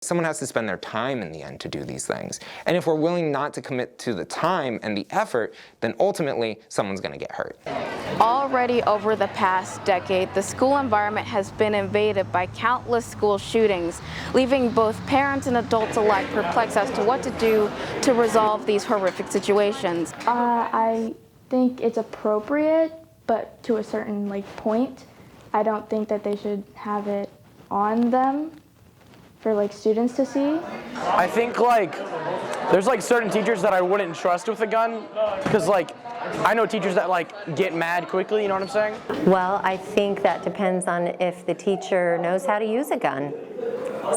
Someone has to spend their time in the end to do these things. And if we're willing not to commit to the time and the effort, then ultimately someone's going to get hurt. Already over the past decade, the school environment has been invaded by countless school shootings, leaving both parents and adults alike perplexed as to what to do to resolve these horrific situations. I think it's appropriate, but to a certain point. I don't think that they should have it on them for students to see. I think there's certain teachers that I wouldn't trust with a gun, because I know teachers that get mad quickly, you know what I'm saying? Well, I think that depends on if the teacher knows how to use a gun.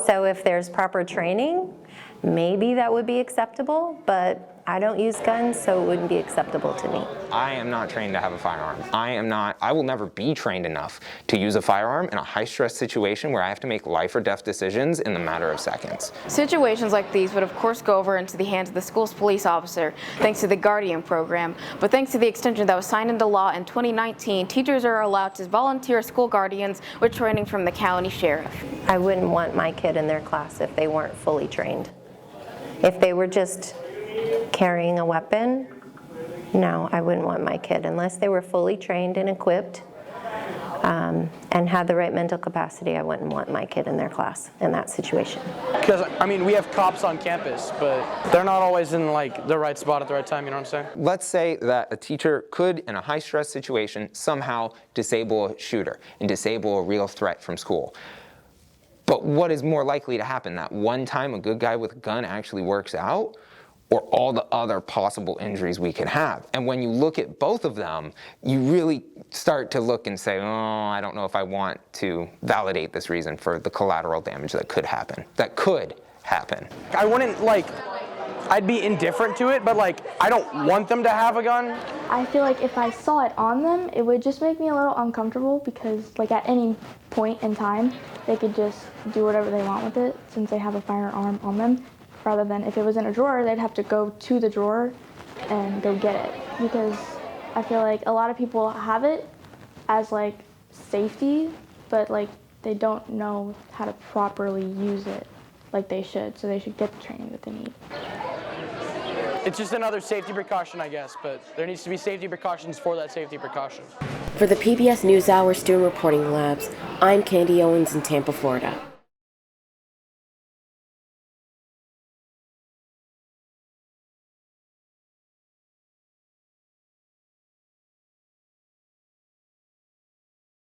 So if there's proper training, maybe that would be acceptable, but I don't use guns, so it wouldn't be acceptable to me. I am not trained to have a firearm. I will never be trained enough to use a firearm in a high-stress situation where I have to make life or death decisions in the matter of seconds. Situations like these would of course go over into the hands of the school's police officer, thanks to the Guardian program. But thanks to the extension that was signed into law in 2019, teachers are allowed to volunteer as school guardians with training from the county sheriff. I wouldn't want my kid in their class if they weren't fully trained. If they were just carrying a weapon, no, I wouldn't want my kid unless they were fully trained and equipped and had the right mental capacity. I wouldn't want my kid in their class in that situation. Because, we have cops on campus, but they're not always in the right spot at the right time, you know what I'm saying? Let's say that a teacher could, in a high-stress situation, somehow disable a shooter and disable a real threat from school. But what is more likely to happen? That one time a good guy with a gun actually works out, or all the other possible injuries we could have? And when you look at both of them, you really start to look and say, oh, I don't know if I want to validate this reason for the collateral damage that could happen. I wouldn't, I'd be indifferent to it, but I don't want them to have a gun. I feel like if I saw it on them, it would just make me a little uncomfortable because at any point in time, they could just do whatever they want with it since they have a firearm on them. Rather than if it was in a drawer, they'd have to go to the drawer and go get it. Because I feel like a lot of people have it as safety, but they don't know how to properly use it like they should. So they should get the training that they need. It's just another safety precaution, I guess, but there needs to be safety precautions for that safety precaution. For the PBS NewsHour Student Reporting Labs, I'm Candy Owens in Tampa, Florida.